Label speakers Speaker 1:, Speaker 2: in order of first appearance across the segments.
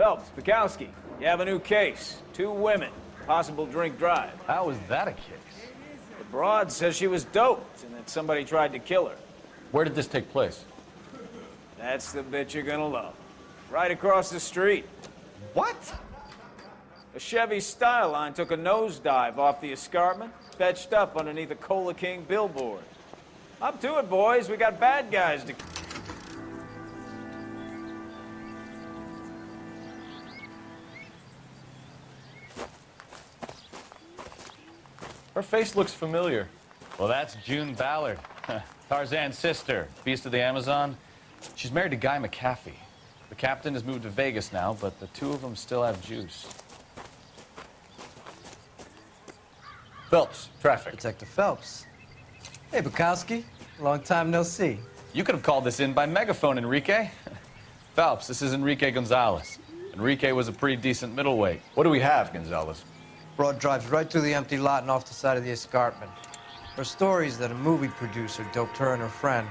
Speaker 1: Phelps, Bukowski, you have a new case. 2 women, possible drink drive.
Speaker 2: How is that a case?
Speaker 1: The broad says she was doped and that somebody tried to kill her.
Speaker 2: Where did this take place?
Speaker 1: That's the bit you're gonna love. Right across the street.
Speaker 2: What?
Speaker 1: A Chevy Styline took a nosedive off the escarpment, fetched up underneath a Cola King billboard. Up to it, boys. We got bad guys to...
Speaker 2: Her face looks familiar. Well, that's June Ballard, Tarzan's sister, beast of the Amazon. She's married to Guy McAfee. The captain has moved to Vegas now, but the 2 of them still have juice. Phelps, traffic.
Speaker 3: Detective Phelps. Hey, Bukowski. Long time no see.
Speaker 2: You could have called this in by megaphone, Enrique. Phelps, this is Enrique Gonzalez. Enrique was a pretty decent middleweight. What do we have, Gonzalez?
Speaker 3: Broad drives right through the empty lot and off the side of the escarpment. Her story is that a movie producer doped her and her friend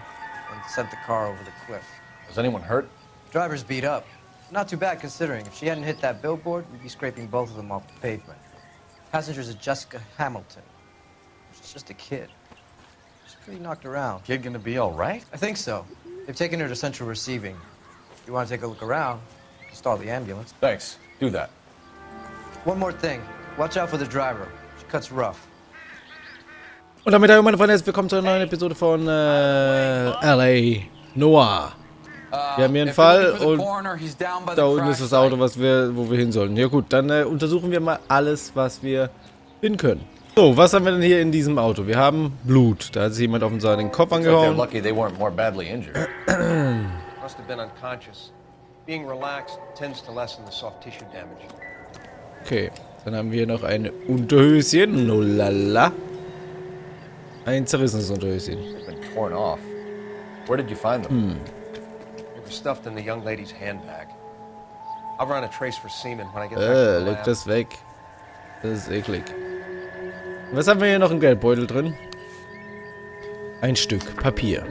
Speaker 3: and sent the car over the cliff.
Speaker 2: Was anyone hurt?
Speaker 3: Driver's beat up. Not too bad considering. If she hadn't hit that billboard, we'd be scraping both of them off the pavement. Passenger's a Jessica Hamilton. She's just a kid. She's pretty knocked around.
Speaker 2: Kid gonna be all right?
Speaker 3: I think so. They've taken her to central receiving. If you want to take a look around, you can stall the ambulance.
Speaker 2: Thanks. Do that.
Speaker 3: One more thing. Watch out for the driver. She cuts rough.
Speaker 4: Und damit, meine Freunde, herzlich willkommen zu einer neuen Episode von LA Noire. Wir haben hier einen Fall und da unten ist das Auto, wo wir hin sollen. Ja gut, dann untersuchen wir mal alles, was wir hin können. So, was haben wir denn hier in diesem Auto? Wir haben Blut. Da hat sich jemand offensichtlich den Kopf angehauen.
Speaker 2: Lucky they weren't more badly injured.
Speaker 5: Must have been unconscious. Being relaxed tends to lessen the soft tissue damage.
Speaker 4: Okay, dann haben wir hier noch ein Unterhöschen. Oh lala. Ein zerrissenes Unterhöschen.
Speaker 2: They've been torn off. Where did you find them?
Speaker 5: They were stuffed in the young lady's handbag. I'll run a trace for semen when I get back to the
Speaker 4: Leg
Speaker 5: lab.
Speaker 4: das weg. Das ist eklig. Was haben wir hier noch im Geldbeutel drin? Ein Stück Papier.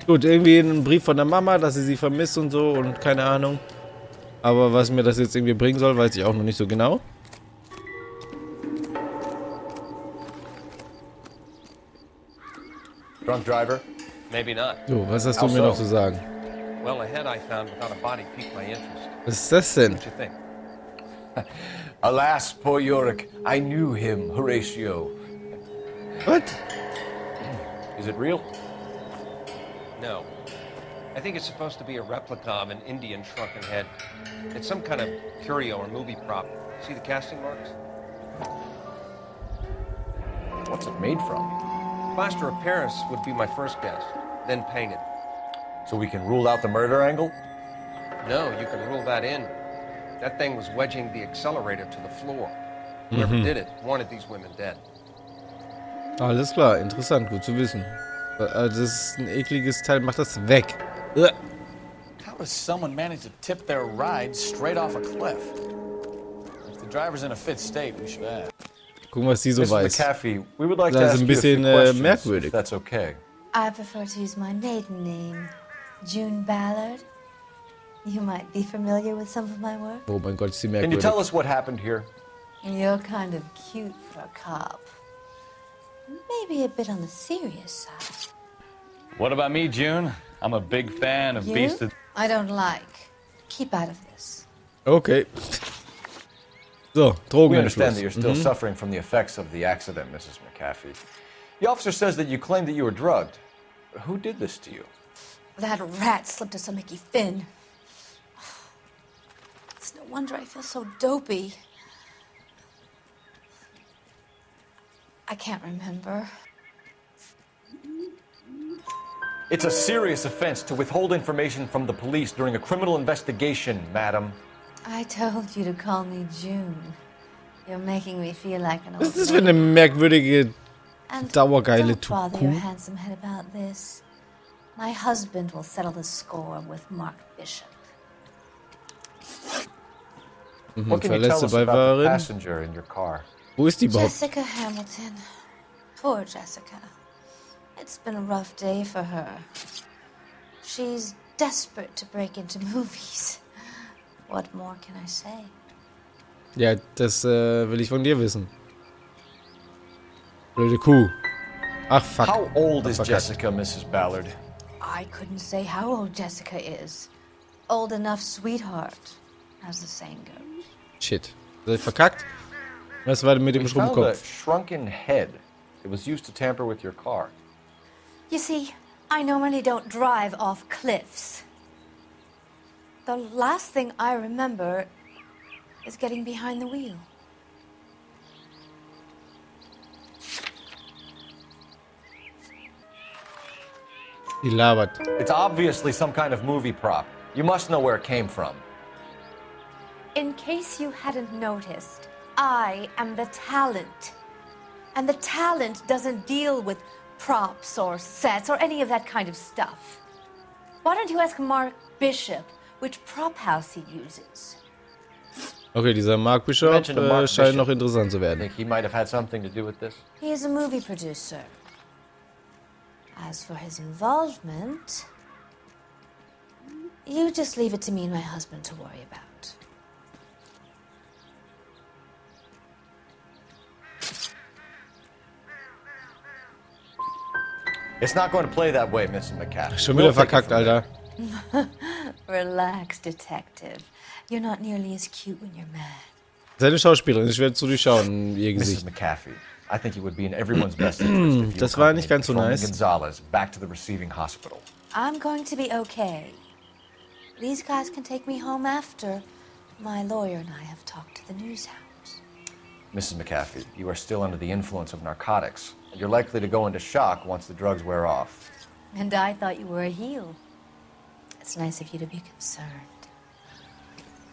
Speaker 4: Gut, irgendwie ein Brief von der Mama, dass sie vermisst und so und keine Ahnung. Aber was mir das jetzt irgendwie bringen soll, weiß ich auch noch nicht so genau.
Speaker 2: Drunk driver?
Speaker 5: Maybe not.
Speaker 4: So, was hast du mir noch zu sagen?
Speaker 5: Well, a head I found without a body piqued my interest.
Speaker 4: Was ist das denn?
Speaker 5: What you think?
Speaker 2: Alas, poor Yorick. I knew him, Horatio.
Speaker 4: What?
Speaker 2: Is it real?
Speaker 5: No. I think it's supposed to be a replica of an Indian shrunken head. It's some kind of curio or movie prop. See the casting marks?
Speaker 2: What's it made from?
Speaker 5: Plaster of Paris would be my first guess, then painted.
Speaker 2: So we can rule out the murder angle?
Speaker 5: No, you can rule that in. That thing was wedging the accelerator to the floor. Whoever did it wanted these women dead.
Speaker 4: Alles klar, interessant, gut zu wissen. Das ist ein ekliges Teil, mach das weg.
Speaker 2: How does someone manage to tip their ride straight off a cliff? If the driver's in a fit state, we should ask.
Speaker 4: Gucken, was sie so
Speaker 2: Mrs.
Speaker 4: weiß.
Speaker 2: McAfee, we would like to
Speaker 4: Das
Speaker 2: ask
Speaker 4: ist ein
Speaker 2: you a few
Speaker 4: bisschen
Speaker 2: questions,
Speaker 4: merkwürdig.
Speaker 2: if that's okay.
Speaker 6: I prefer to use my maiden name, June Ballard. You might be familiar with some of my work.
Speaker 4: Oh mein Gott, ist sie
Speaker 2: Can you tell
Speaker 4: merkwürdig.
Speaker 2: us what happened here?
Speaker 6: You're kind of cute for a cop. Maybe a bit on the serious side.
Speaker 2: What about me, June? I'm a big fan of
Speaker 6: You?
Speaker 2: Beast of...
Speaker 6: I don't like. Keep out of this.
Speaker 4: Okay. So,
Speaker 2: We understand
Speaker 4: Drogeneinfluss.
Speaker 2: that you're still suffering from the effects of the accident, Mrs. McAfee. The officer says that you claimed that you were drugged. Who did this to you?
Speaker 6: That rat slipped us a Mickey Finn. It's no wonder I feel so dopey. I can't remember.
Speaker 2: It's a serious offense to withhold information from the police during a criminal investigation, madam.
Speaker 6: I told you to call me June. You're making me feel like an old
Speaker 4: Was ist das für
Speaker 6: lady.
Speaker 4: eine merkwürdige
Speaker 6: And
Speaker 4: dauergeile
Speaker 6: don't bother your
Speaker 4: Kuh?
Speaker 6: handsome head about this. My husband will settle the score with Mark Bishop.
Speaker 2: What can you tell
Speaker 4: Verletzte
Speaker 2: us about the
Speaker 4: Beifahrerin.
Speaker 2: passenger in your car?
Speaker 4: Wo ist die überhaupt?
Speaker 6: Jessica Hamilton. Poor Jessica. It's been a rough day for her. She's desperate to break into movies. What more can I say?
Speaker 4: Ja, das will ich von dir wissen. Blöde Kuh. Ach, fuck.
Speaker 2: How old is
Speaker 4: Verkackt.
Speaker 2: Jessica, Mrs. Ballard?
Speaker 6: I couldn't say how old Jessica is. Old enough, sweetheart, as the saying goes.
Speaker 4: Shit. Das ist verkackt. Was war denn mit dem
Speaker 2: We found a
Speaker 4: Schrumpfkopf?
Speaker 2: shrunken head. It was used to tamper with your car.
Speaker 6: You see, I normally don't drive off cliffs. The last thing I remember is getting behind the wheel.
Speaker 4: Die labert.
Speaker 2: It's obviously some kind of movie prop. You must know where it came from.
Speaker 6: In case you hadn't noticed, I am the talent. And the talent doesn't deal with props or sets or any of that kind of stuff. Why don't you ask Mark Bishop which prop house he uses?
Speaker 4: Okay, dieser Mark Bishop
Speaker 2: mentioned a Mark
Speaker 4: scheint
Speaker 2: Bishop.
Speaker 4: noch interessant zu
Speaker 2: I
Speaker 4: werden.
Speaker 2: think he might have had something to do with this.
Speaker 6: He is a movie producer. As for his involvement, you just leave it to me and my husband to worry about.
Speaker 2: It's not going to play that way, Mrs. McCaffrey.
Speaker 4: Schon wieder verkackt, Alter.
Speaker 6: Relax, detective. You're not nearly as cute when you're mad.
Speaker 4: Seine Schauspielerin, ich werde zu durchschauen, ihr
Speaker 2: Mrs.
Speaker 4: Gesicht.
Speaker 2: McCaffrey, I think it would be in everyone's best interest if you
Speaker 4: Das war nicht ganz so
Speaker 2: accompanied
Speaker 4: nice.
Speaker 2: Gonzalez back to the receiving hospital.
Speaker 6: I'm going to be okay. These guys can take me home after. My lawyer and I have talked to the news house.
Speaker 2: Mrs. McCaffrey, you are still under the influence of narcotics, and you're likely to go into shock once the drugs wear off.
Speaker 6: And I thought you were a heel. It's nice of you to be concerned.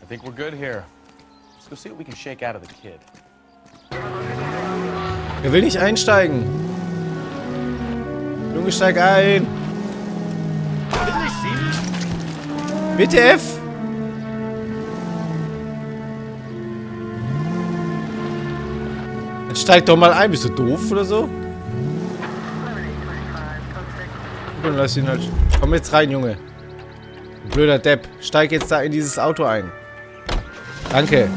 Speaker 2: I think we're good here. Let's go see what we can shake out of the kid.
Speaker 4: Er will nicht einsteigen. Junge, steig ein. Bitte, F. Dann steig doch mal ein. Bist du doof oder so? Dann lass ihn halt. Komm jetzt rein, Junge. Du blöder Depp. Steig jetzt da in dieses Auto ein. Danke.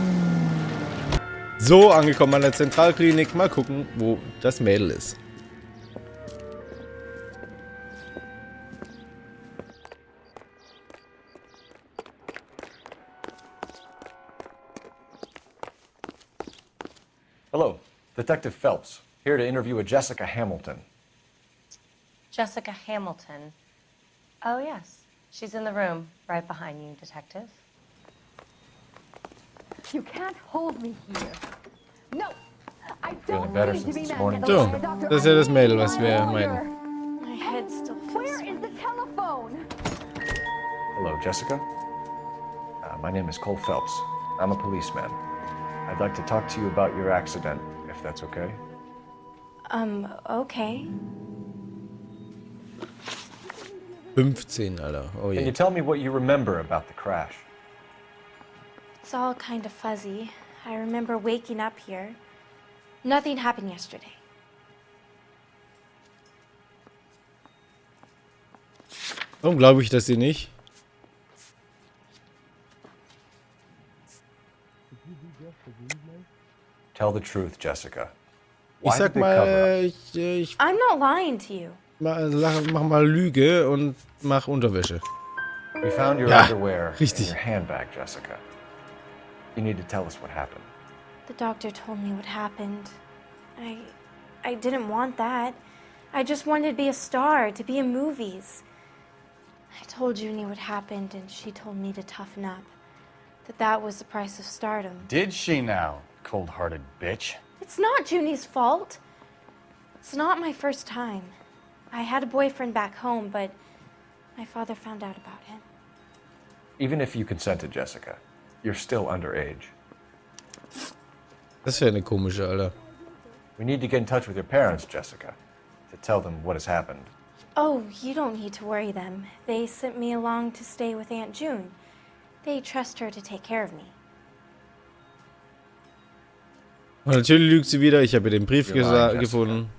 Speaker 4: So, angekommen an der Zentralklinik. Mal gucken, wo das Mädel ist.
Speaker 2: Hello, Detective Phelps, here to interview a Jessica Hamilton.
Speaker 7: Jessica Hamilton. Oh, yes. She's in the room, right behind you, Detective.
Speaker 8: You can't hold me here. No, I
Speaker 2: Feeling
Speaker 8: don't
Speaker 2: better
Speaker 8: need to
Speaker 2: since
Speaker 8: be
Speaker 2: this
Speaker 8: mad
Speaker 2: morning?
Speaker 8: at
Speaker 4: So,
Speaker 8: the doctor.
Speaker 4: das ist ja das Mädel, was wir meinen.
Speaker 7: My head still feels
Speaker 8: Where is the telephone?
Speaker 2: Hello, Jessica. My name is Cole Phelps. I'm a policeman. I'd like to talk to you about your accident, if that's okay.
Speaker 7: Okay.
Speaker 4: 15, Alter. Oh
Speaker 2: Can you
Speaker 4: je.
Speaker 2: tell me what you remember about the crash?
Speaker 7: It's all kind of fuzzy. I remember waking up here. Nothing happened yesterday.
Speaker 4: Warum glaube ich das hier nicht?
Speaker 2: Tell the truth, Jessica.
Speaker 4: Ich
Speaker 2: Why
Speaker 4: sag
Speaker 2: did they cover
Speaker 4: mal,
Speaker 2: up?
Speaker 4: ich
Speaker 7: I'm not lying to you.
Speaker 4: mach mal Lüge und mach Unterwäsche.
Speaker 2: We found your
Speaker 4: Ja,
Speaker 2: underwear in
Speaker 4: richtig.
Speaker 2: your handbag, Jessica. You need to tell us what happened.
Speaker 7: The doctor told me what happened. I didn't want that. I just wanted to be a star, to be in movies. I told Junie what happened, and she told me to toughen up. That was the price of stardom.
Speaker 2: Did she now, cold-hearted bitch?
Speaker 7: It's not Junie's fault. It's not my first time. I had a boyfriend back home, but my father found out about him.
Speaker 2: Even if you consented, Jessica, you're still underage.
Speaker 4: Das wäre eine komische, Alter.
Speaker 2: We need to get in touch with your parents, Jessica, to tell them what has happened.
Speaker 7: Oh, you don't need to worry them. They sent me along to stay with Aunt June. They trust her to take care of me.
Speaker 4: Und natürlich lügt sie wieder. Ich habe ihr den Brief
Speaker 2: You're lying, Jessica.
Speaker 4: gefunden.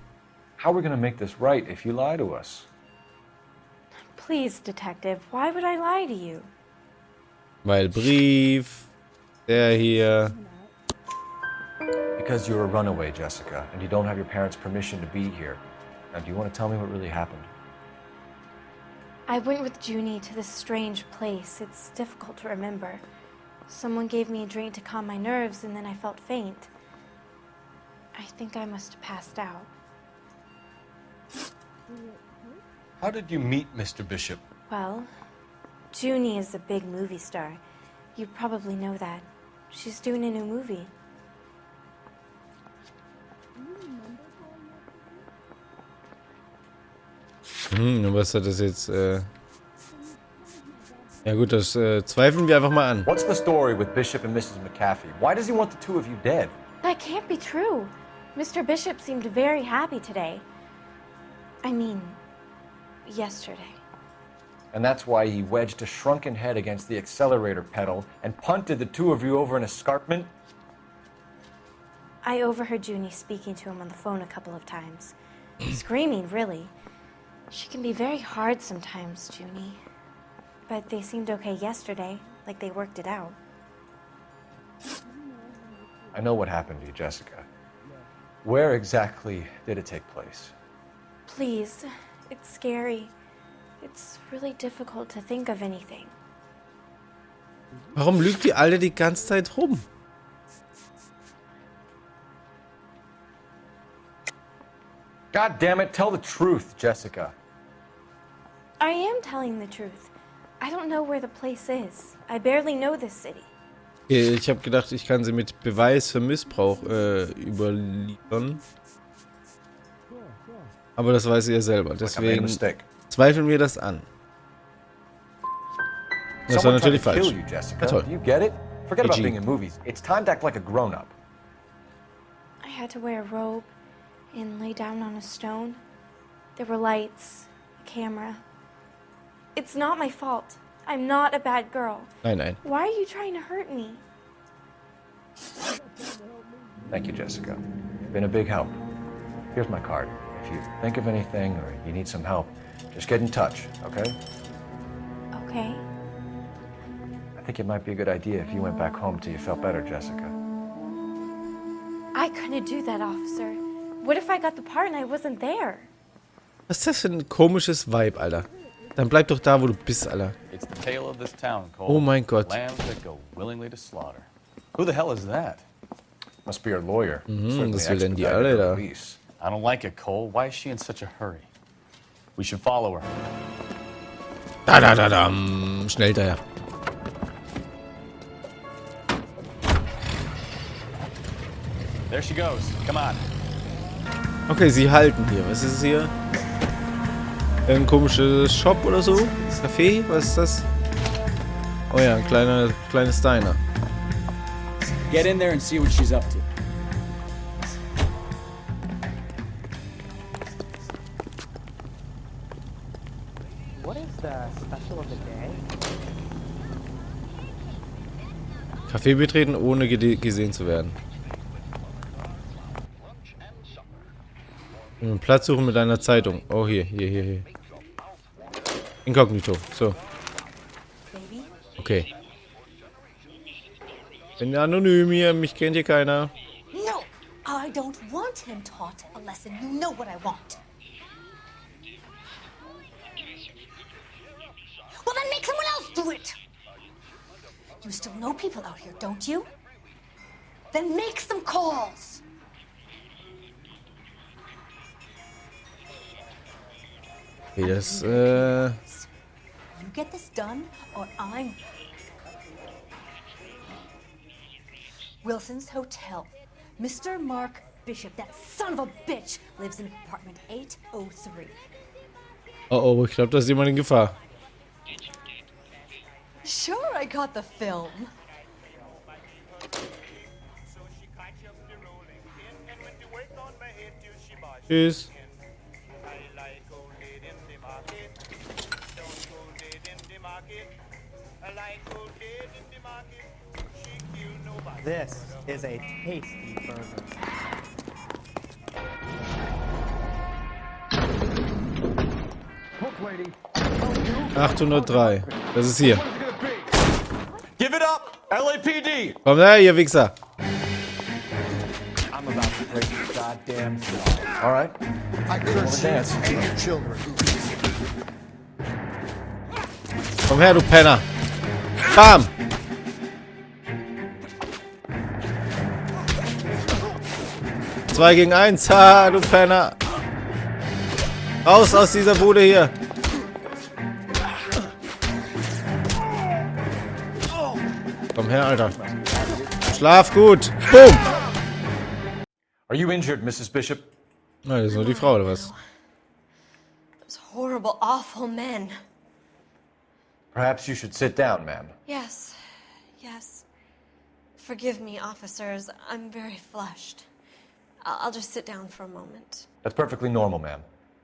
Speaker 2: How are we going to make this right if you lie to us?
Speaker 7: Please, Detective, why would I lie to you?
Speaker 4: Weil Brief. Der hier.
Speaker 9: Because you're a runaway, Jessica, and you don't have your parents' permission to be here. Now, do you want to tell me what really happened?
Speaker 7: I went with Junie to this strange place. It's difficult to remember. Someone gave me a drink to calm my nerves, and then I felt faint. I think I must have passed out.
Speaker 9: How did you meet Mr. Bishop?
Speaker 7: Well, Junie is a big movie star. You probably know that. She's doing a new movie.
Speaker 4: Was hat das jetzt, Ja gut, das zweifeln wir einfach mal an.
Speaker 9: What's the story with Bishop and Mrs. McAfee? Why does he want the two of you dead?
Speaker 7: That can't be true. Mr. Bishop seemed very happy today. I mean, yesterday.
Speaker 9: And that's why he wedged a shrunken head against the accelerator pedal and punted the two of you over an escarpment?
Speaker 7: I overheard Junie speaking to him on the phone a couple of times. Screaming, really. She can be very hard sometimes, Junie. But they seemed okay yesterday, like they worked it out.
Speaker 9: I know what happened to you, Jessica. Where exactly did it take place?
Speaker 7: Please, it's scary. It's really difficult to think of anything.
Speaker 4: Warum lügt die Alte die ganze Zeit rum?
Speaker 9: God damn it, tell the truth, Jessica.
Speaker 7: I am telling the truth. I don't know where the place is. I barely know this city.
Speaker 4: Ich habe gedacht, ich kann sie mit Beweis für Missbrauch überliefern. Aber das weiß sie ja selber. Deswegen zweifeln wir das an. Das war natürlich falsch. Ja, toll.
Speaker 9: You get it? Forget about being in movies. It's time to act like a grown-up.
Speaker 7: I had to wear a robe and lay down on a stone. There were lights, a camera. It's not my fault. I'm not a bad girl.
Speaker 4: Nein, nein.
Speaker 7: Why are you trying to hurt me?
Speaker 9: Thank you, Jessica. You've been a big help. Here's my card. If you think of anything or you need some help, just get in touch, okay?
Speaker 7: Okay.
Speaker 9: I think it might be a good idea if you went back home till you felt better, Jessica.
Speaker 7: I couldn't do that, officer. What if I got the part and I wasn't there?
Speaker 4: Was ist das für ein komisches Vibe, Alter? Dann bleib doch da, wo du bist, Alter.
Speaker 2: It's the tale of this town, Cole.
Speaker 4: Oh mein Gott.
Speaker 2: Lambs that go willingly to slaughter. Who the hell is that?
Speaker 9: Must be your lawyer.
Speaker 4: Was will denn die alle da?
Speaker 2: I don't like it, Cole. Why is she in such a hurry? We should follow her.
Speaker 4: Da. Schnell daher.
Speaker 2: There she goes. Come on.
Speaker 4: Okay, sie halten hier. Was ist es hier? Ein komisches Shop oder so? Café? Was ist das? Oh ja, ein kleines Diner.
Speaker 10: Get in there and see what she's up to.
Speaker 11: What is the special of the day?
Speaker 4: Café betreten, ohne gesehen zu werden. Platz suchen mit einer Zeitung. Oh, hier. Inkognito. So. Okay. Bin anonym hier, mich kennt hier keiner.
Speaker 8: No, I don't want him taught a lesson. You know what I want. Well, then make someone else do it. You still know people out here, don't you? Then make some calls.
Speaker 4: Okay, das,
Speaker 8: You get this done, or I'm... Wilson's Hotel. Mr. Mark Bishop, that son of a bitch, lives in apartment 803.
Speaker 4: Oh, ich glaube, da ist jemand in Gefahr.
Speaker 8: Sure, I got the film.
Speaker 4: Tschüss.
Speaker 11: This is a tasty burger.
Speaker 4: 803. Das ist hier.
Speaker 9: up! LAPD!
Speaker 4: Komm her, ihr Wichser.
Speaker 10: I'm about to break your goddamn jaw.
Speaker 9: All right.
Speaker 12: I curse you and your children.
Speaker 4: Komm her, du Penner. Bam. Zwei gegen 1. Ha, du Penner. Raus aus dieser Bude hier. Komm her, Alter. Schlaf gut. Boom.
Speaker 9: Are you injured, Mrs. Bishop?
Speaker 4: Na, das ist nur die Frau, oder was?
Speaker 8: Those horrible, awful men.
Speaker 9: Perhaps you should sit down, ma'am.
Speaker 8: Yes, yes. Forgive me, officers. I'm very flushed. I'll just sit down for a moment.
Speaker 9: That's perfectly normal, ma'am.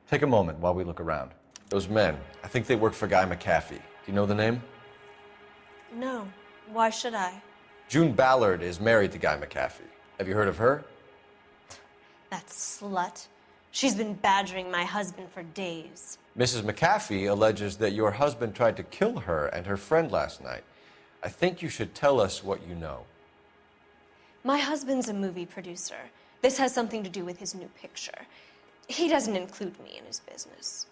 Speaker 9: Take a moment while we look around. Those men, I think they work for Guy McAfee. Do you know the name?
Speaker 8: No. Why should I?
Speaker 9: June Ballard is married to Guy McAfee. Have you heard of her?
Speaker 8: That slut. She's been badgering my husband for days.
Speaker 9: Mrs. McAfee alleges that your husband tried to kill her and her friend last night. I think you should tell us what you know.
Speaker 8: My husband's a movie producer. This has something to do with his new picture. He doesn't include me in his business.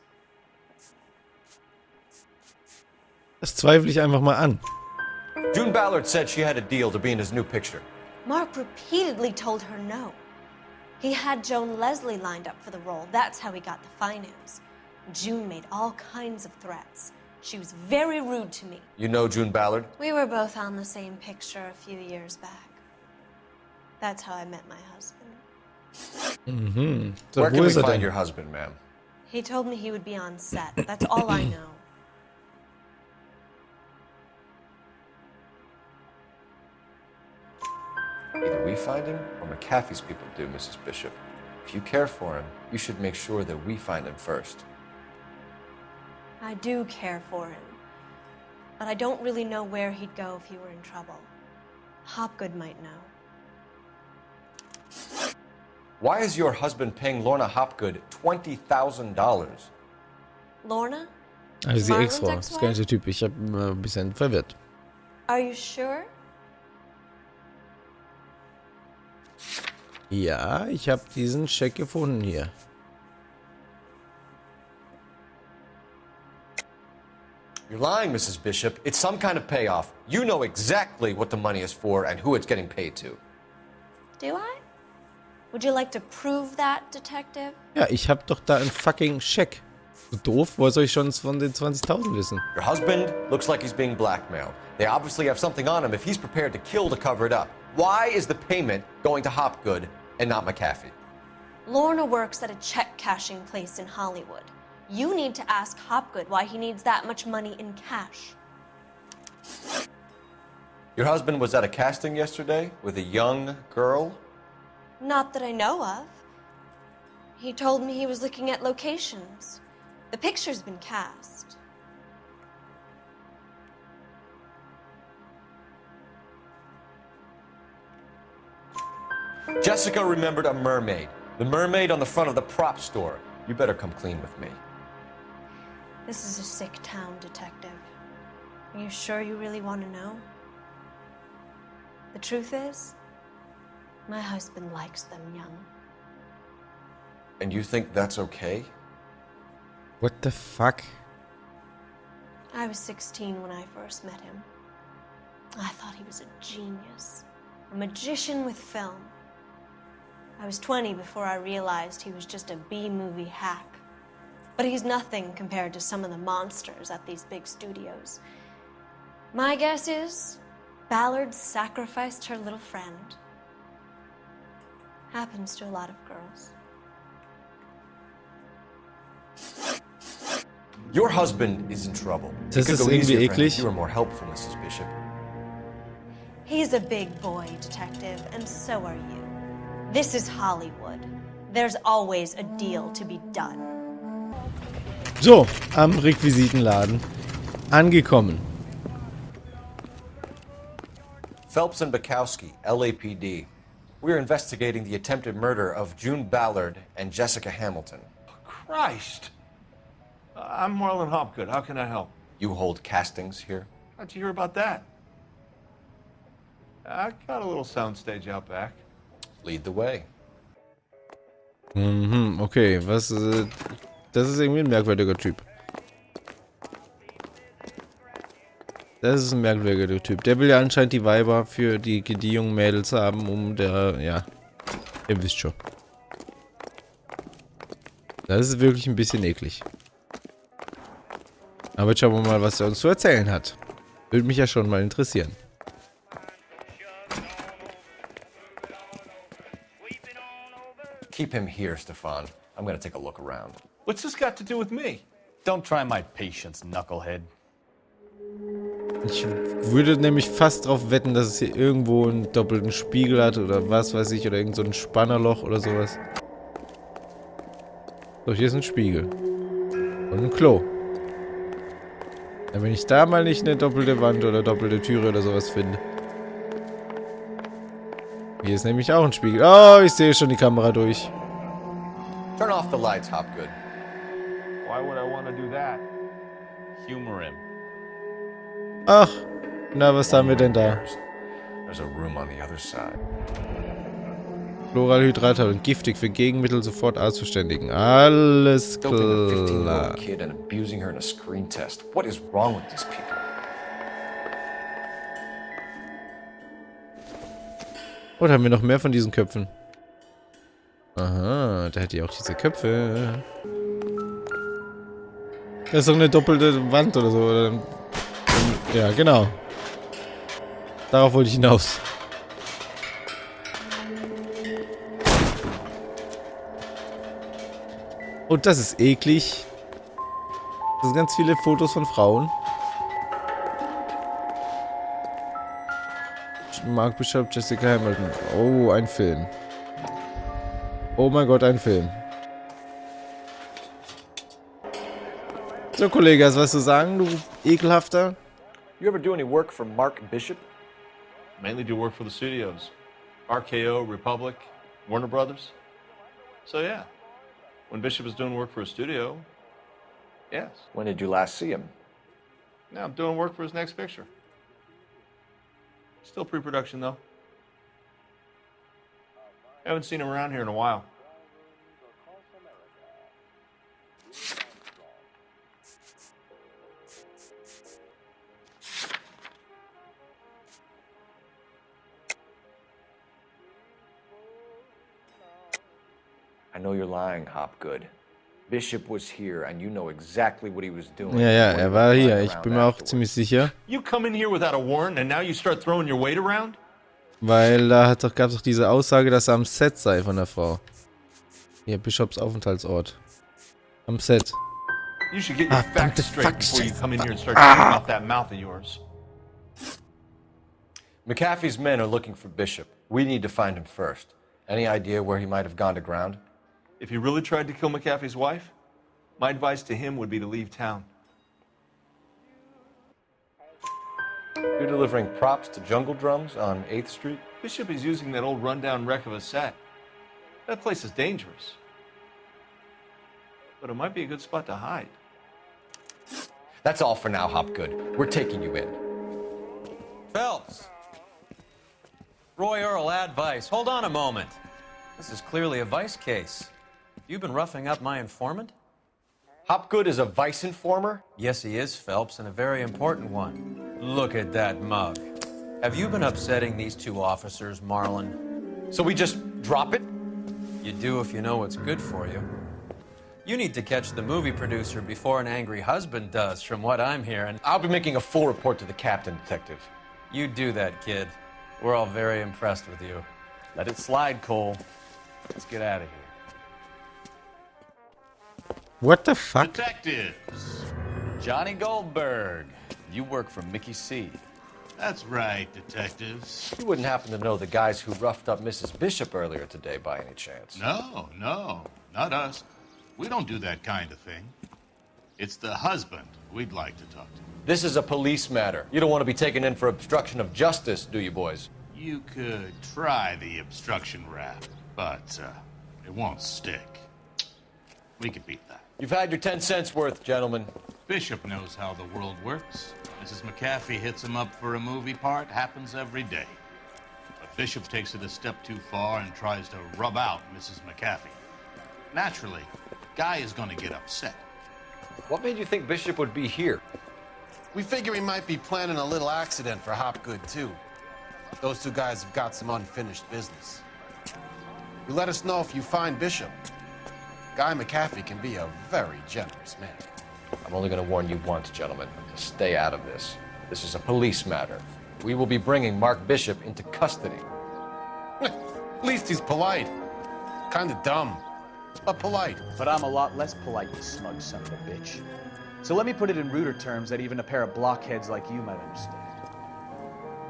Speaker 4: Das zweifle ich einfach mal an.
Speaker 9: June Ballard said she had a deal to be in his new picture.
Speaker 8: Mark repeatedly told her no. He had Joan Leslie lined up for the role. That's how he got the finance. June made all kinds of threats. She was very rude to me.
Speaker 9: You know June Ballard?
Speaker 8: We were both on the same picture a few years back. That's how I met my husband.
Speaker 4: Mhm. So,
Speaker 9: Where
Speaker 4: wo
Speaker 9: can we
Speaker 4: ist er
Speaker 9: find
Speaker 4: denn?
Speaker 9: your husband, ma'am?
Speaker 8: He told me he would be on set. That's all I know.
Speaker 9: Either we find him or McAfee's people do, Mrs. Bishop. If you care for him, you should make sure that we find him first.
Speaker 8: I do care for him. But I don't really know where he'd go if he were in trouble. Hopgood might know.
Speaker 9: Why is your husband paying Lorna Hopgood $20,000?
Speaker 8: Lorna?
Speaker 4: Also die
Speaker 8: Marlon's
Speaker 4: Ex-Frau. Das ist gar nicht der Typ. Ich bin ein bisschen verwirrt.
Speaker 8: Are you sure?
Speaker 4: Ja, ich habe diesen Scheck gefunden hier.
Speaker 9: You're lying, Mrs. Bishop. It's some kind of payoff. You know exactly what the money is for and who it's getting paid to.
Speaker 8: Do I? Would you like to prove that, Detective?
Speaker 4: Ja, ich habe doch da einen fucking Scheck. So doof, woher soll ich schon von den 20.000 wissen?
Speaker 9: Your husband looks like he's being blackmailed. They obviously have something on him if he's prepared to kill to cover it up. Why is the payment going to Hopgood and not McAfee?
Speaker 8: Lorna works at a check cashing place in Hollywood. You need to ask Hopgood why he needs that much money in cash.
Speaker 9: Your husband was at a casting yesterday with a young girl?
Speaker 8: Not that I know of. He told me he was looking at locations. The picture's been cast.
Speaker 9: Jessica remembered a mermaid. The mermaid on the front of the prop store. You better come clean with me.
Speaker 8: This is a sick town, Detective. Are you sure you really want to know? The truth is, my husband likes them young.
Speaker 9: And you think that's okay?
Speaker 4: What the fuck?
Speaker 8: I was 16 when I first met him. I thought he was a genius, a magician with film. I was 20 before I realized he was just a B-movie hack. But he's nothing compared to some of the monsters at these big studios. My guess is Ballard sacrificed her little friend. Happens to a lot of girls.
Speaker 9: Your husband is in trouble.
Speaker 4: Das
Speaker 9: It
Speaker 4: ist
Speaker 9: could go
Speaker 4: irgendwie
Speaker 9: easier for him if
Speaker 4: eklig.
Speaker 9: you were more helpful, Mrs. Bishop.
Speaker 8: He's a big boy, Detective, and so are you. This is Hollywood. There's always a deal to be done.
Speaker 4: So, am Requisitenladen. Angekommen.
Speaker 9: Phelps and Bukowski, LAPD. We're investigating the attempted murder of June Ballard and Jessica Hamilton.
Speaker 5: Christ! I'm Marlon Hopgood. How can I help?
Speaker 9: You hold castings here?
Speaker 5: How'd you hear about that?
Speaker 13: I got a little soundstage out back.
Speaker 9: Lead the way.
Speaker 4: Mhm, okay, was, das ist irgendwie ein merkwürdiger Typ. Das ist ein merkwürdiger Typ. Der will ja anscheinend die Weiber für die jungen Mädels haben, um der, ja, ihr wisst schon. Das ist wirklich ein bisschen eklig. Aber jetzt schauen wir mal, was er uns zu erzählen hat. Würde mich ja schon mal interessieren.
Speaker 9: Keep him here, Stefan. I'm gonna take a look around.
Speaker 13: What's this got to do with me?
Speaker 2: Don't try my patience, knucklehead.
Speaker 4: Ich würde nämlich fast drauf wetten, dass es hier irgendwo einen doppelten Spiegel hat oder was weiß ich, oder irgend so ein Spannerloch oder sowas. So, hier ist ein Spiegel. Und ein Klo. Ja, wenn ich da mal nicht eine doppelte Wand oder doppelte Türe oder sowas finde. Hier ist nämlich auch ein Spiegel. Oh, ich sehe schon die Kamera durch.
Speaker 9: Turn off the lights, Hopgood.
Speaker 13: Why would I want to do that?
Speaker 2: Humor him.
Speaker 4: Ach, na, was haben wir denn da?
Speaker 9: There's a room on the other side.
Speaker 4: Chloralhydrat und giftig für Gegenmittel sofort ausverständigen. Alles
Speaker 9: Doping a 15-year-old
Speaker 4: klar.
Speaker 9: kid and abusing her in a screen test. What is wrong with these people?
Speaker 4: Oder haben wir noch mehr von diesen Köpfen? Aha, da hätte ich auch diese Köpfe. Das ist doch eine doppelte Wand oder so. Oder? Ja, genau. Darauf wollte ich hinaus. Und das ist eklig. Das sind ganz viele Fotos von Frauen. Mark Bishop, Jessica Hamilton. Oh, ein Film. Oh mein Gott, ein Film. So, Kollege, hast du was zu sagen, du Ekelhafter?
Speaker 9: You ever do any work for Mark Bishop?
Speaker 13: Mainly do work for the studios. RKO, Republic, Warner Brothers. So yeah, when Bishop is doing work for a studio, yes.
Speaker 9: When did you last see him?
Speaker 13: Now I'm doing work for his next picture. Still pre-production though. Haven't seen him around here in a while.
Speaker 9: I know you're lying, Hopgood. Bishop was here and you know exactly what he was doing.
Speaker 4: Ja, ja, er war hier. Ich bin mir auch ziemlich sicher.
Speaker 13: You come in here without a warrant and now you start throwing your weight around?
Speaker 4: Weil da gab es doch diese Aussage, dass er am Set sei von der Frau. Hier, Bishops Aufenthaltsort. Am Set.
Speaker 13: You should get your facts straight before you come in here and start talking off that mouth of yours.
Speaker 9: McAfee's men are looking for Bishop. We need to find him first. Any idea where he might have gone to ground?
Speaker 13: If he really tried to kill McAfee's wife, my advice to him would be to leave town.
Speaker 9: You're delivering props to Jungle Drums on 8th Street?
Speaker 13: Bishop is using that old rundown wreck of a set. That place is dangerous. But it might be a good spot to hide.
Speaker 9: That's all for now, Hopgood. We're taking you in.
Speaker 14: Phelps! Roy Earl, advice. Hold on a moment. This is clearly a vice case. You've been roughing up my informant?
Speaker 9: Hopgood is a vice informer?
Speaker 14: Yes, he is, Phelps, and a very important one. Look at that mug. Have you been upsetting these two officers, Marlin?
Speaker 9: So we just drop it?
Speaker 14: You do if you know what's good for you. You need to catch the movie producer before an angry husband does, from what I'm hearing.
Speaker 9: I'll be making a full report to the captain, Detective.
Speaker 14: You do that, kid. We're all very impressed with you.
Speaker 2: Let it slide, Cole. Let's get out of here.
Speaker 4: What the fuck?
Speaker 2: Detectives. Johnny Goldberg. You work for Mickey C.
Speaker 15: That's right, detectives.
Speaker 9: You wouldn't happen to know the guys who roughed up Mrs. Bishop earlier today by any chance?
Speaker 15: No, not us. We don't do that kind of thing. It's the husband we'd like to talk to.
Speaker 9: This is a police matter. You don't want to be taken in for obstruction of justice, do you, boys?
Speaker 15: You could try the obstruction rap, but it won't stick. We could beat that.
Speaker 9: You've had your 10 cents worth, gentlemen.
Speaker 15: Bishop knows how the world works. Mrs. McAfee hits him up for a movie part. Happens every day. Bishop takes it a step too far and tries to rub out Mrs. McAfee. Naturally, Guy is going to get upset.
Speaker 9: What made you think Bishop would be here?
Speaker 16: We figure he might be planning a little accident for Hopgood, too. Those two guys have got some unfinished business. You let us know if you find Bishop. Guy McAfee can be a very generous man.
Speaker 9: I'm only going to warn you once, gentlemen. Stay out of this. This is a police matter. We will be bringing Mark Bishop into custody.
Speaker 16: At least he's polite. Kind of dumb, but polite.
Speaker 10: But I'm a lot less polite, you smug son of a bitch. So let me put it in ruder terms that even a pair of blockheads like you might understand.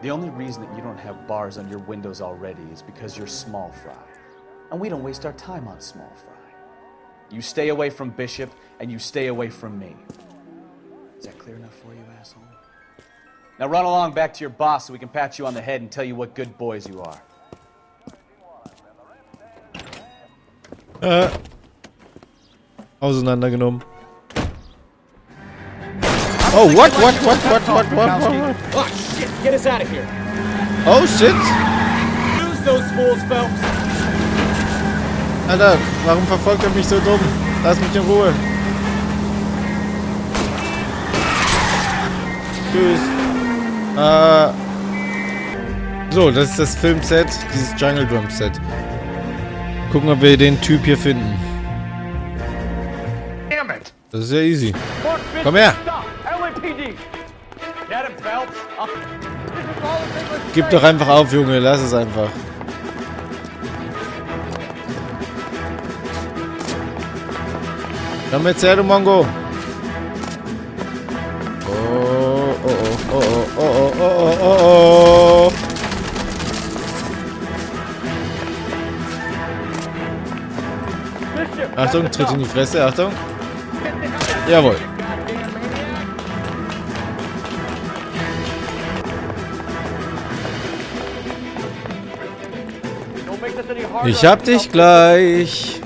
Speaker 10: The only reason that you don't have bars on your windows already is because you're small fry. And we don't waste our time on small fry. You stay away from Bishop, and you stay away from me. Is that clear enough for you, asshole? Now run along back to your boss so we can pat you on the head and tell you what good boys you are.
Speaker 4: Auseinandergenommen. Oh, what?
Speaker 10: Oh, shit! Get us out of here!
Speaker 4: Oh, shit!
Speaker 10: Use those fools, Phelps!
Speaker 4: Alter, warum verfolgt er mich so dumm? Lass mich in Ruhe. Tschüss. So, das ist das Filmset, dieses Jungle Drum Set. Gucken, ob wir den Typ hier finden. Das ist ja easy. Komm her! Gib doch einfach auf, Junge. Lass es einfach. Komm jetzt her, du Mongo. Oh. Achtung, tritt in die Fresse, Achtung. Jawohl. Ich hab dich gleich.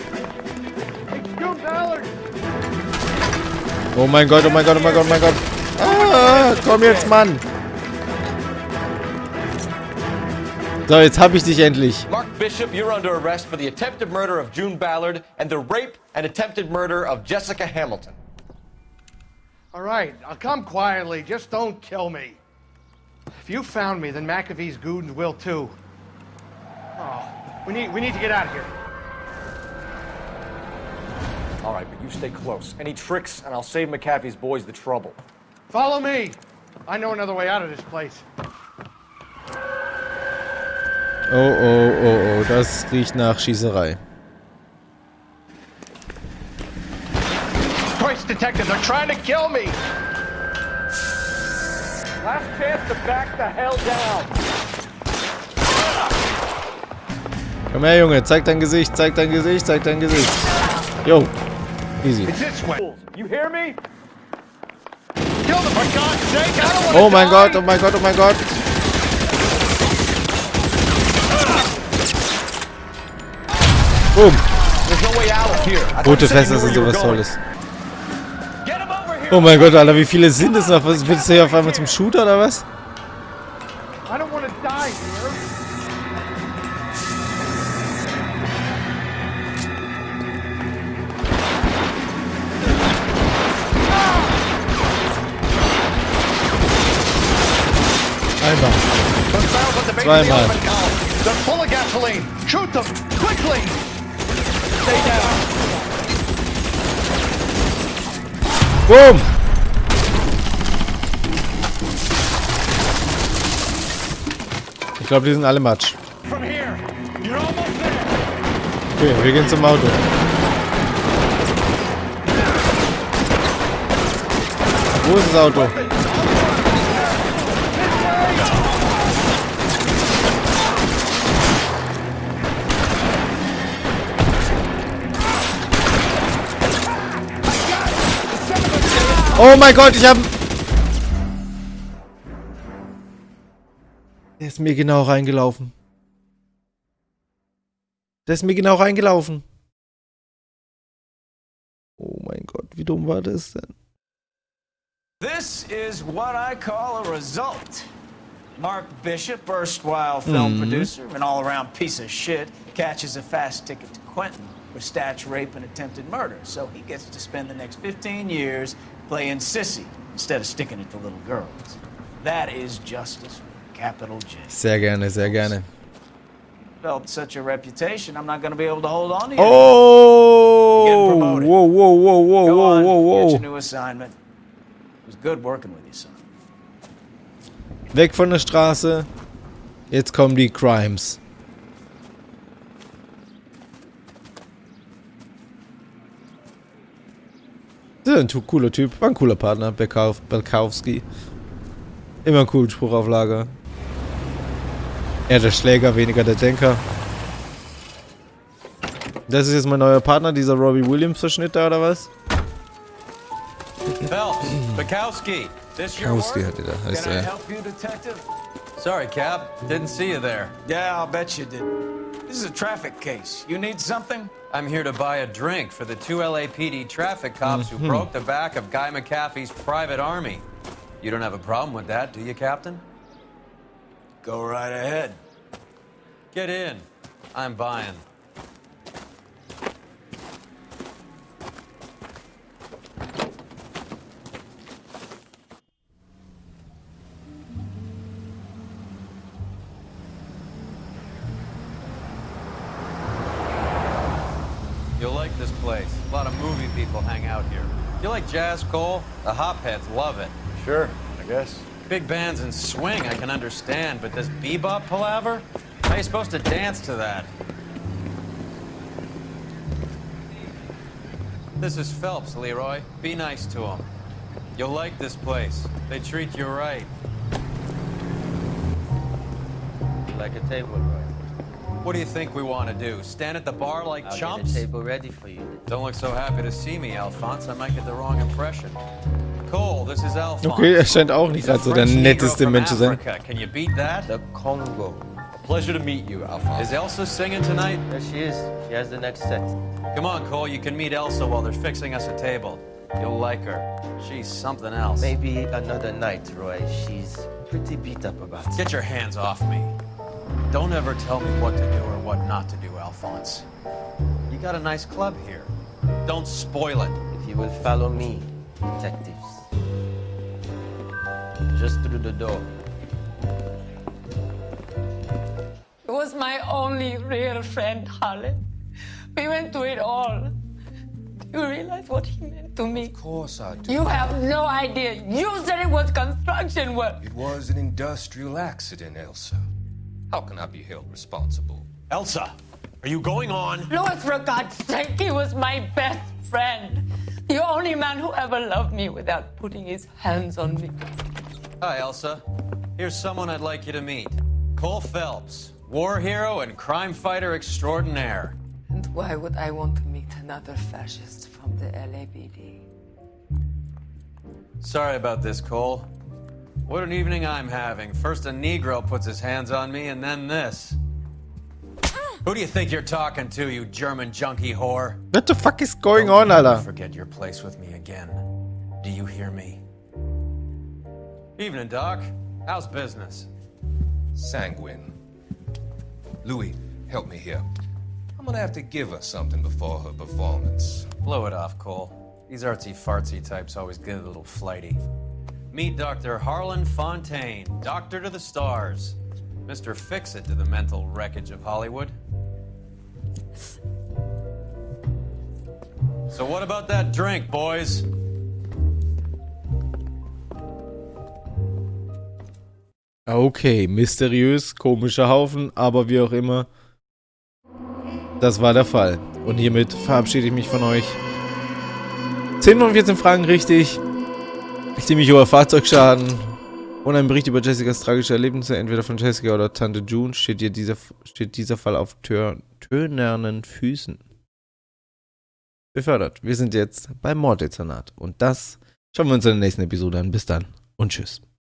Speaker 4: Oh mein Gott. Ah, komm jetzt, Mann. So, jetzt hab ich dich endlich.
Speaker 9: Mark Bishop, you're under arrest for the attempted murder of June Ballard and the rape and attempted murder of Jessica Hamilton.
Speaker 12: All right, I'll come quietly. Just don't kill me. If you found me, then McAfee's goons will too. Oh, we need to get out of here.
Speaker 9: All right, but you stay close. Any tricks, and I'll save McAfee's boys the trouble.
Speaker 12: Follow me. I know another way out of this place.
Speaker 4: Oh, das riecht nach Schießerei.
Speaker 12: Christ, detective, they're trying to kill me.
Speaker 10: Last chance to back the hell down.
Speaker 4: Komm her, Junge, zeig dein Gesicht. Jo, easy.
Speaker 10: You hear me?
Speaker 12: Kill them, for God's sake, I don't want to
Speaker 4: Oh mein Gott. Boom. Rote Fässer sind sowas Tolles. Oh mein Gott, Alter, wie viele sind es noch? Willst du hier auf einmal zum Shooter oder was?
Speaker 12: I don't want to die here.
Speaker 4: Einmal. Zweimal.
Speaker 12: They're full of gasoline. Shoot them quickly. Stay down.
Speaker 4: Boom. Ich glaube, die sind alle Matsch. Okay, wir gehen zum Auto. Wo ist das Auto? Oh mein Gott, ich hab... Der ist mir genau reingelaufen. Oh mein Gott, wie dumm war das denn?
Speaker 1: This is what I call a result. Mark Bishop, erstwhile film producer, an all-around piece of shit, catches a fast ticket to Quentin for statch rape and attempted murder, so he gets to spend the next 15 years playing sissy instead of sticking it to little girls. That is justice with a capital J.
Speaker 4: Sehr gerne, sehr gerne.
Speaker 1: Developed such a reputation, I'm not going to be able to hold on to you.
Speaker 4: Oh!
Speaker 1: You're getting promoted.
Speaker 4: Whoa, whoa, whoa, whoa,
Speaker 1: Go
Speaker 4: whoa,
Speaker 1: on,
Speaker 4: whoa, whoa.
Speaker 1: Get your new assignment. It was good working with you, son.
Speaker 4: Weg von der Straße. Jetzt kommen die Crimes. Das ist ein cooler Typ. War ein cooler Partner. Belkowski. Immer einen coolen Spruch auf Lager. Er der Schläger, weniger der Denker. Das ist jetzt mein neuer Partner, dieser Robbie Williams-Verschnitt da, oder was?
Speaker 14: Phelps, Bukowski, this your
Speaker 4: Bukowski
Speaker 14: work?
Speaker 4: hat er da, heißt
Speaker 1: Can I
Speaker 4: er.
Speaker 1: help you, detective?
Speaker 14: Sorry, Cap. Didn't see you there.
Speaker 1: Yeah, I'll bet you did. This is a traffic case. You need something?
Speaker 14: I'm here to buy a drink for the 2 LAPD traffic cops who broke the back of Guy McAfee's private army. You don't have a problem with that, do you, Captain?
Speaker 1: Go right ahead.
Speaker 14: Get in. I'm buying. You'll like this place. A lot of movie people hang out here. You like jazz, Cole? The hopheads love it.
Speaker 9: Sure, I guess.
Speaker 14: Big bands and swing I can understand, but this bebop palaver? How are you supposed to dance to that? This is Phelps, Leroy. Be nice to him. You'll like this place. They treat you right.
Speaker 17: Like a table, Roy.
Speaker 14: What do you think we want to do? Stand at the bar like
Speaker 17: I'll
Speaker 14: chumps?
Speaker 17: get a table ready for you.
Speaker 14: Don't look so happy to see me, Alphonse. I might get the wrong impression. Cole, this is Alphonse.
Speaker 4: Okay, er scheint auch nicht gerade so der netteste Mensch zu sein.
Speaker 14: Can you beat that?
Speaker 17: The Congo.
Speaker 14: Pleasure to meet you, Alphonse. Is Elsa singing tonight?
Speaker 17: There she is. She has the next set.
Speaker 14: Come on, Cole. You can meet Elsa while they're fixing us a table. You'll like her. She's something else.
Speaker 17: Maybe another night, Roy. She's pretty beat up about it.
Speaker 14: Get your hands off me. Don't ever tell me what to do or what not to do, Alphonse. You got a nice club here. Don't spoil it.
Speaker 17: If you will follow me, detectives. Just through the door.
Speaker 18: He was my only real friend, Harlan. We went through it all. Do you realize what he meant to me?
Speaker 19: Of course I do.
Speaker 18: You have no idea. You said it was construction work.
Speaker 19: It was an industrial accident, Elsa. How can I be held responsible?
Speaker 14: Elsa, are you going on?
Speaker 18: Louis, for God's sake, he was my best friend. The only man who ever loved me without putting his hands on me.
Speaker 14: Hi, Elsa. Here's someone I'd like you to meet. Cole Phelps, war hero and crime fighter extraordinaire.
Speaker 18: And why would I want to meet another fascist from the LAPD?
Speaker 14: Sorry about this, Cole. What an evening I'm having. First a Negro puts his hands on me, and then this. Who do you think you're talking to, you German junkie whore?
Speaker 4: What the fuck is going on, Alter?
Speaker 14: Don't forget your place with me again. Do you hear me? Evening, Doc. How's business?
Speaker 19: Sanguine. Louis, help me here. I'm gonna have to give her something before her performance.
Speaker 14: Blow it off, Cole. These artsy-fartsy types always get a little flighty. Meet Dr. Harlan Fontaine, doctor to the stars. Mr. Fix-It to the mental wreckage of Hollywood. So what about that drink, boys?
Speaker 4: Okay, mysteriös, komischer Haufen, aber wie auch immer. Das war der Fall. Und hiermit verabschiede ich mich von euch. 10 von 14 Fragen richtig. Ziemlich hoher Fahrzeugschaden. Und ein Bericht über Jessicas tragische Erlebnisse, entweder von Jessica oder Tante June, steht dieser Fall auf tönernen Füßen. Befördert. Wir sind jetzt beim Morddezernat. Und das schauen wir uns in der nächsten Episode an. Bis dann und tschüss.